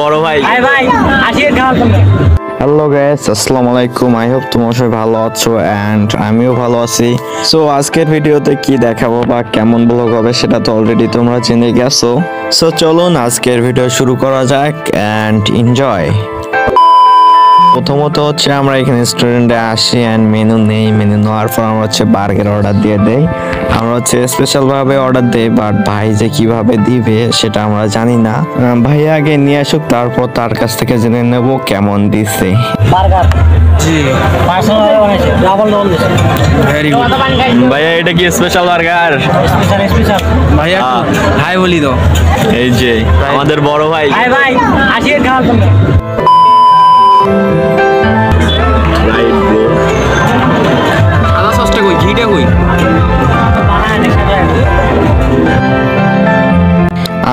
বড় ভাই hello guys, আসসালামু আলাইকুম। আই হোপ তোমরা সবাই ভালো আছো এন্ড আমিও ভালো আছি। সো আজকের ভিডিওতে কি দেখাবো বা কেমন ব্লগ হবে সেটা তো অলরেডি তোমরা জেনে গেছো। সো চলুন আজকের ভিডিও শুরু করা যাক এন্ড এনজয়। প্রথমত হচ্ছে আমরা এখানে রেস্টুরেন্টে আসি এন্ড মেনু নেই। মেনু নেওয়ার পর আমরা হচ্ছে বার্গার অর্ডার দিয়ে দেই। আমরা হচ্ছে স্পেশাল ভাবে অর্ডার দেই, বাট ভাই যে কিভাবে দিবে সেটা আমরা জানি না। ভাই আগে নিয়ে আসুক, তারপর তার কাছ থেকে জেনে নেব কেমন দিছে। বার্গার জি পার্সোনাল বানাইছে, ডাবল দিছে। ভেরি গুড ভাইয়া, এটা কি স্পেশাল বার্গার? স্পেশাল ভাইয়া হাই বলি তো। এই যে আমাদের বড় ভাই। ভাই ভাই আসিয়ে খাওয়ার জন্য রাইট ব্রো। আদা সসটা কই, ঘিটা কই?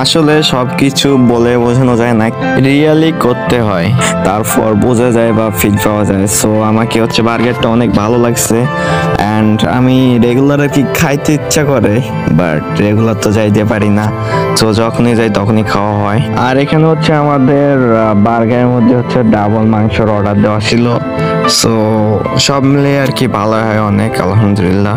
আসলে সবকিছু বলে বোঝানো যায় না, রিয়েলি করতে হয়, তারপর বোঝা যায় বা ফিল পাওয়া যায়। সো আমাকে হচ্ছে বার্গারটা অনেক ভালো লাগছে অ্যান্ড আমি রেগুলার আর কি খাইতে ইচ্ছা করে, বাট রেগুলার তো যাইতে পারি না। তো যখনই যাই তখনই খাওয়া হয়। আর এখানে হচ্ছে আমাদের বার্গারের মধ্যে হচ্ছে ডাবল মাংসর অর্ডার দেওয়া ছিল। সো সব মিলিয়ে আর কি ভালো হয় অনেক, আলহামদুলিল্লাহ।